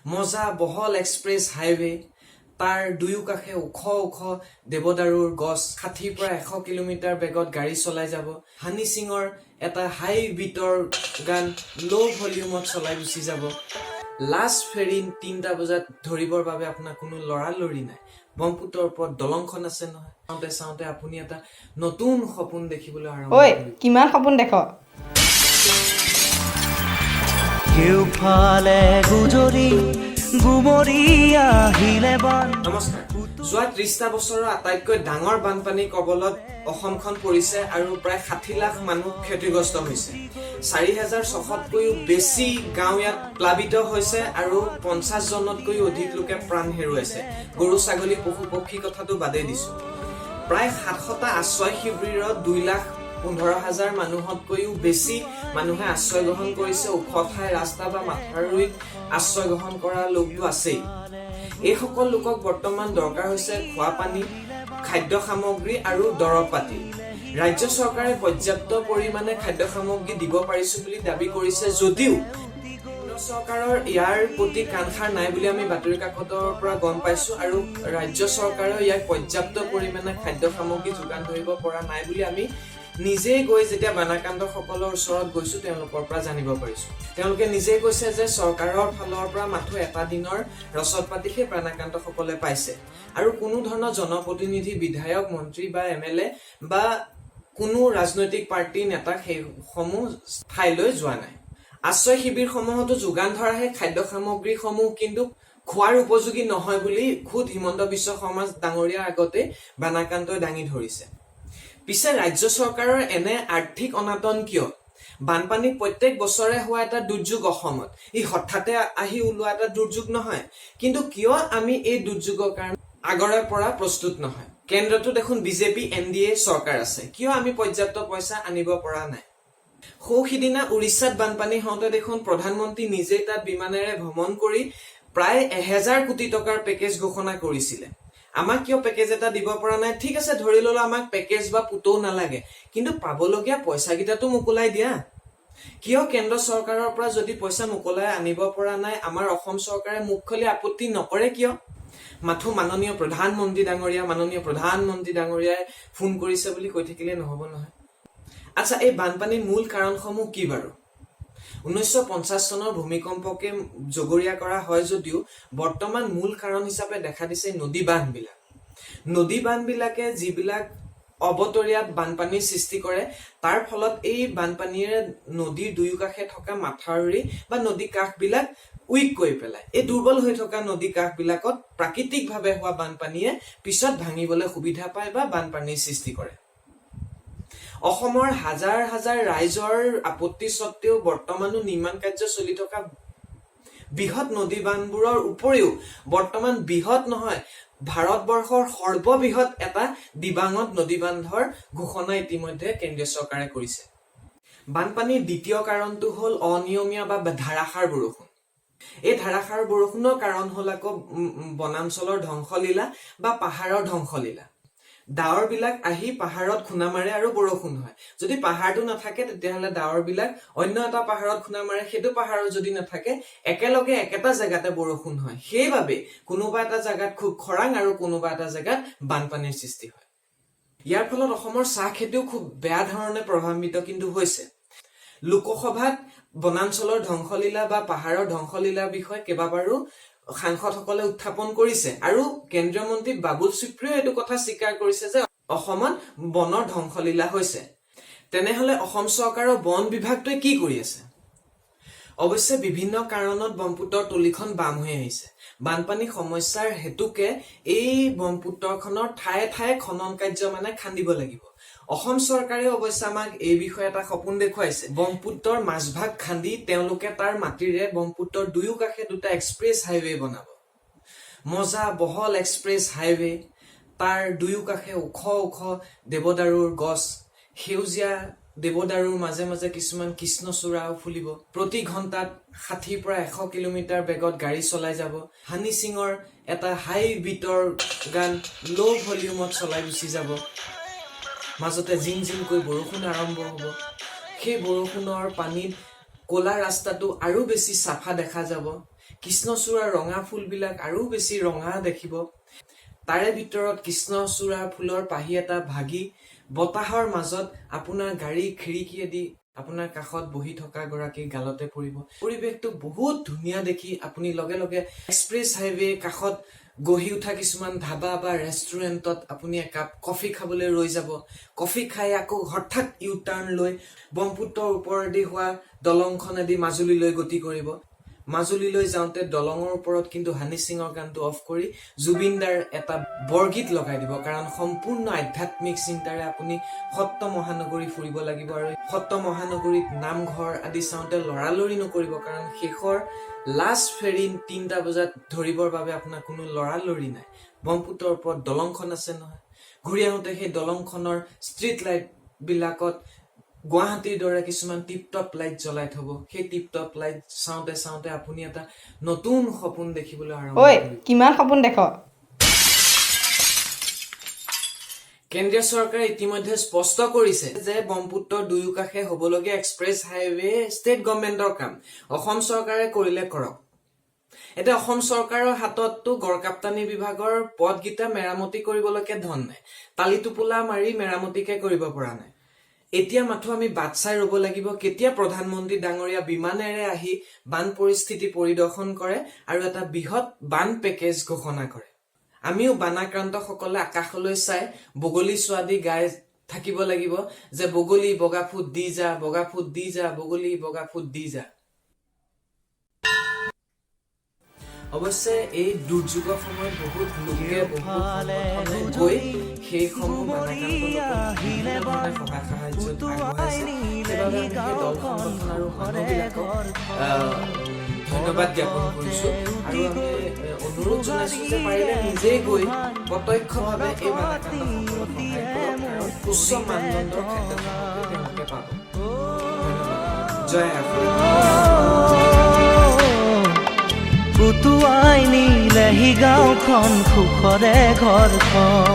মজা বহল express highway, তাৰ দুয়ো কাষে ওখ ওখ দেৱদাৰুৰ গছ, 60 পৰা 100 কিলোমিটাৰ বেগত গাড়ী চলাই যাব। হানি সিঙৰ এটা হাই বিটৰ গান ল' ভলিউমত চলাই গুচি যাব। লাষ্ট ফেৰী 3টা বজাত ধৰিবৰ বাবে আপোনাৰ কোনো লৰালৰি নাই। ব্ৰহ্মপুত্ৰৰ ওপৰত দলংখন আছে নহয়। চাওঁতে চাওঁতে আপুনি এটা নতুন সপোন দেখিবলৈ আৰম্ভ কৰিব। কিমান সপোন দেখ? নমস্কাৰ। যোৱা 30টা বছৰৰ আটাইতকৈ ডাঙৰ বানপানী কবলত অসমখন পৰিছে আৰু প্ৰায় 60 লাখ মানুহ ক্ষতিগ্ৰস্ত হৈছে। 4,600তকৈও বেছি গাঁও ইয়াত প্লাবিত হৈছে আৰু 50 জনতকৈও অধিক লোকে প্ৰাণ হেৰুৱাইছে। গৰু ছাগলী পশু পক্ষী কথাটো বাদেই দিছো। প্ৰায় 700টা আশ্ৰয় শিবিৰত 2,15,000 মানুহতকৈও বেছি মানুহে আশ্ৰয় গ্ৰহণ কৰিছে। ওখ ঠাই, ৰাস্তা বা মাথাউৰিত আশ্ৰয় গ্ৰহণ কৰা লোকটো আছেই। এইসকল লোকক বৰ্তমান দৰকাৰ হৈছে খোৱা পানী, খাদ্য সামগ্ৰী আৰু দৰৱ পাতি। ৰাজ্য চৰকাৰে পৰ্যাপ্ত পৰিমাণে খাদ্য সামগ্ৰী দিব পাৰিছো বুলি দাবী কৰিছে যদিও কেন্দ্ৰ চৰকাৰৰ ইয়াৰ প্ৰতি কাণসাৰ নাই বুলি আমি বাতৰি কাকতৰ পৰা গম পাইছো আৰু ৰাজ্য চৰকাৰেও ইয়াক পৰ্যাপ্ত পৰিমাণে খাদ্য সামগ্ৰী যোগান ধৰিব পৰা নাই বুলি আমি নিজেই গৈ যেতিয়া বানাক্ৰান্তসকলৰ ওচৰত গৈছো তেওঁলোকৰ পৰা জানিব পাৰিছো। তেওঁলোকে নিজেই কৈছে যে চৰকাৰৰ ফালৰ পৰা মাথো এটা দিনৰ ৰচদ পাতি সেই বানাক্ৰান্তসকলে পাইছে আৰু কোনো ধৰণৰ জনপ্ৰতিনিধি, বিধায়ক, মন্ত্ৰী বা MLA বা কোনো ৰাজনৈতিক পাৰ্টীৰ নেতা সেইসমূহ ঠাইলৈ যোৱা নাই। আশ্ৰয় শিবিৰসমূহতো যোগান ধৰা সেই খাদ্য সামগ্ৰীসমূহ কিন্তু খোৱাৰ উপযোগী নহয় বুলি খুদ হিমন্ত বিশ্ব শৰ্মা ডাঙৰীয়াৰ আগতে বানাক্ৰান্তই দাঙি ধৰিছে। পিছে ৰাজ্য চৰকাৰৰ এনে আৰ্থিক অনাটন কিয়? বানপানী প্ৰত্যেক বছৰে হোৱা এটা দুৰ্যোগ অসমত। ই হঠাতে আহি ওলোৱা এটা দুৰ্যোগ নহয়। কিন্তু কিয় আমি এই দুৰ্যোগৰ কাৰণে আগৰে পৰা প্ৰস্তুত নহয়? কেন্দ্ৰতো দেখোন বিজেপি NDA চৰকাৰ আছে। কিয় আমি পৰ্যাপ্ত পইচা আনিব পৰা নাই? সিদিনা উৰিষ্যাত বানপানী হওঁতে দেখোন প্ৰধানমন্ত্ৰী নিজেই তাত বিমানেৰে ভ্ৰমণ কৰি প্ৰায় 1000 কোটি টকাৰ পেকেজ ঘোষণা কৰিছিলে। আমাক কিয় পেকেজ এটা দিব পৰা নাই? ঠিক আছে, ধৰি ললো আমাক পেকেজ বা পুতৌ নালাগে, কিন্তু পাবলগীয়া পইচাকেইটাতো মোকলাই দিয়া। কিয় কেন্দ্ৰ চৰকাৰৰ পৰা যদি পইচা মোকলাই আনিব পৰা নাই, আমাৰ অসম চৰকাৰে মুখ খুলি আপত্তি নকৰে কিয়? মাথো মাননীয় প্ৰধানমন্ত্ৰী ডাঙৰীয়াই ফোন কৰিছে বুলি কৈ থাকিলে নহব নহয়। আচ্ছা, এই বানপানীৰ মূল কাৰণসমূহ কি বাৰু? 1950 চনৰ ভূমিকম্পকে জগৰীয়া কৰা হয় যদিও বৰ্তমান মূল কাৰণ হিচাপে দেখা দিছে নদী বান্ধবিলাক। নদী বান্ধবিলাকে যিবিলাক অবতৰীয়াত বানপানীৰ সৃষ্টি কৰে, তাৰ ফলত এই বানপানীৰে নদীৰ দুয়ো কাষে থকা মাথাউৰি বা নদী কাষবিলাক উইক কৰি পেলায়। এই দুৰ্বল হৈ থকা নদী কাষবিলাকত প্ৰাকৃতিকভাৱে হোৱা বানপানীয়ে পিছত ভাঙিবলৈ সুবিধা পায় বা বানপানীৰ সৃষ্টি কৰে। অসমৰ হাজাৰ হাজাৰ ৰাইজৰ আপত্তি স্বত্তেও বৰ্তমানো নিৰ্মাণ কাৰ্য চলি থকা বৃহৎ নদী বান্ধবোৰৰ উপৰিও বৰ্তমান বৃহৎ নহয়, ভাৰতবৰ্ষৰ সৰ্ববৃহৎ এটা দিবাঙত নদী বান্ধৰ ঘোষণা ইতিমধ্যে কেন্দ্ৰীয় চৰকাৰে কৰিছে। বানপানীৰ দ্বিতীয় কাৰণটো হ'ল অনিয়মীয়া বা ধাৰাসাৰ বৰষুণ। এই ধাৰাসাৰ বৰষুণৰ কাৰণ হ'ল আকৌ বনাঞ্চলৰ ধ্বংসলীলা বা পাহাৰৰ ধ্বংসলীলা। ডাৱৰ বিলাক আহি পাহাৰত খুন্দা মাৰে আৰু বৰষুণ হয়। যদি পাহাৰটো নাথাকে তেতিয়াহ'লে ডাৱৰ বিলাক অন্য এটা পাহাৰত খুন্দা মাৰে, সেইটো পাহাৰত যদি নাথাকে একেলগে একেটা জেগাতে বৰষুণ হয়। সেইবাবে কোনোবা এটা জেগাত খুব খৰাং আৰু কোনোবা এটা জেগাত বানপানীৰ সৃষ্টি হয়। ইয়াৰ ফলত অসমৰ চাহ খেতিও খুব বেয়া ধৰণে প্ৰভাৱিত কিন্তু হৈছে। লোকসভাত বনাঞ্চলৰ ধ্বংসলীলা বা পাহাৰৰ ধ্বংসলীলাৰ বিষয়ে কেইবাবাৰো সাংসদসকলে উত্থাপন কৰিছে আৰু কেন্দ্ৰীয় মন্ত্ৰী বাবুল সুপ্ৰিয়ই এইটো কথা স্বীকাৰ কৰিছে যে অসমত বনৰ ধ্বংসলীলা হৈছে। তেনেহলে অসম চৰকাৰৰ বন বিভাগটোৱে কি কৰি আছে? অৱশ্যে বিভিন্ন কাৰণত ব্ৰহ্মপুত্ৰৰ তলিখন বাম হৈ আহিছে। বানপানী সমস্যাৰ হেতুকে এই ব্ৰহ্মপুত্ৰখনৰ ঠায়ে ঠায়ে খনন কাৰ্য খান্দিব লাগিব। অসম চৰকাৰে অৱশ্যে আমাক এই বিষয়ে এটা সপোন দেখুৱাইছে। ব্ৰহ্মপুত্ৰৰ মাজভাগ খান্দি তেওঁলোকে তাৰ মাটিৰে ব্ৰহ্মপুত্ৰৰ দুয়ো কাষে 2টা এক্সপ্ৰেছ হাইৱে বনাব। মজা বহল এক্সপ্ৰেছ হাইৱে, তাৰ দুয়ো কাষে ওখ ওখ দেৱদাৰুৰ গছ, সেউজীয়া দেৱদাৰুৰ মাজে মাজে কিছুমান কৃষ্ণচূড়াও ফুলিব। প্ৰতি ঘণ্টাত 60 পৰা 100 কিলোমিটাৰ বেগত গাড়ী চলাই যাব। হানি সিঙৰ এটা হাই বিটৰ গান ল' ভলিউমত চলাই গুচি যাব। মাজতে জিং জিংকৈ বৰষুণ আৰম্ভ হ'ব। সেই বৰষুণৰ পানীত ক'লা ৰাস্তাটো আৰু বেছি চাফা দেখা যাব। কৃষ্ণচূড়াৰ ৰঙা ফুলবিলাক আৰু বেছি ৰঙা দেখিব। তাৰে ভিতৰত কৃষ্ণচূড়া ফুলৰ পাহি এটা ভাগি বতাহৰ মাজত আপোনাৰ গাড়ী খিৰিকীয়েদি আপোনাৰ কাষত বহি থকা গৰাকী গালতে পৰিব। পৰিৱেশটো বহুত ধুনীয়া দেখি আপুনি লগে লগে এক্সপ্ৰেছ হাইৱে কাষত গঢ়ি উঠা কিছুমান ধাবা বা ৰেষ্টুৰেণ্টত আপুনি একাপ কফি খাবলৈ ৰৈ যাব। কফি খাই আকৌ হঠাৎ ইউ টাৰ্ণ লৈ ব্ৰহ্মপুত্ৰৰ ওপৰেদি হোৱা দলংখনেদি মাজুলীলৈ গতি কৰিব। মাজুলীলৈ যাওঁতে দলঙৰ ওপৰত কিন্তু হানি সিঙৰ গানটো অফ কৰি জুবিনদাৰ এটা বৰগীত লগাই দিব, কাৰণ সম্পূৰ্ণ আধ্যাত্মিক চিন্তাৰে আপুনি সত্ৰ মহানগৰী ফুৰিব লাগিব। আৰু সত্ৰ মহানগৰীত নামঘৰ আদি চাওঁতে লৰালৰি নকৰিব, কাৰণ শেষৰ লাষ্ট ফেৰী 3টা বজাত ধৰিবৰ বাবে আপোনাৰ কোনো লৰালৰি নাই। ব্ৰহ্মপুত্ৰৰ ওপৰত দলংখন আছে নহয়। ঘূৰি আহোঁতে সেই দলংখনৰ ষ্ট্ৰীট লাইট বিলাকত গুৱাহাটীৰ দৰে কিছুমান টিপটপ লাইট জ্বলাই থব। সেই টিপটপ লাইট চাওঁতে চাওঁতে আপুনি এটা নতুন সপোন দেখিবলৈ আৰম্ভ কৰিব। কিমান সপোন দেখ? কেন্দ্ৰীয় চৰকাৰে ইতিমধ্যে স্পষ্ট কৰিছে যে ব্ৰহ্মপুত্ৰৰ দুয়ো কাষে হবলগীয়া এক্সপ্ৰেছ হাইৱে ষ্টেট গভৰ্ণমেণ্টৰ কাম, অসম চৰকাৰে কৰিলে কৰক। এতিয়া অসম চৰকাৰৰ হাতততো গড়কাপ্তানি বিভাগৰ পথকেইটা মেৰামতি কৰিবলৈকে ধন নাই। টালি টোপোলা মাৰি মেৰামতিকে কৰিব পৰা নাই। এতিয়া মাথো আমি বাট চাই ৰব লাগিব কেতিয়া প্ৰধানমন্ত্ৰী ডাঙৰীয়া বিমানেৰে আহি বান পৰিস্থিতি পৰিদৰ্শন কৰে আৰু এটা বৃহৎ বান পেকেজ ঘোষণা কৰে। আমিও বানাক্ৰান্ত সকলে আকাশলৈ চাই বগলী ছোৱালী গাই থাকিব লাগিব যে বগলী বগা ফুট দি যা, বগা ফুট দি যা, বগলী বগা ফুট দি যা। অৱশ্যে এই দুৰ্যোগৰ সময়ত বহুত লোকে বহুত গৈ সেইসমূহ বানাক্ৰান্ত লোকক সহায় সাহায্যত আগবঢ়াইছে। সেইবাবে আমি সেই দল সংগঠন আৰু মানুহবিলাকক ধন্যবাদ জ্ঞাপন কৰিছো। আৰু আমি অনুৰোধ জনাইছো যে পাৰিলে নিজেই গৈ প্ৰত্যক্ষভাৱে এই বানাক্ৰান্তসকলক সহায় কৰক, কাৰণ উচ্চ মানদণ্ডৰ খাদ্য সামগ্ৰী তেওঁলোকে পাব। ধন্যবাদ। জয় আফ্ৰিকা। পুতুৱাই নিলেহি গাঁওখন সুখৰে ঘৰখন।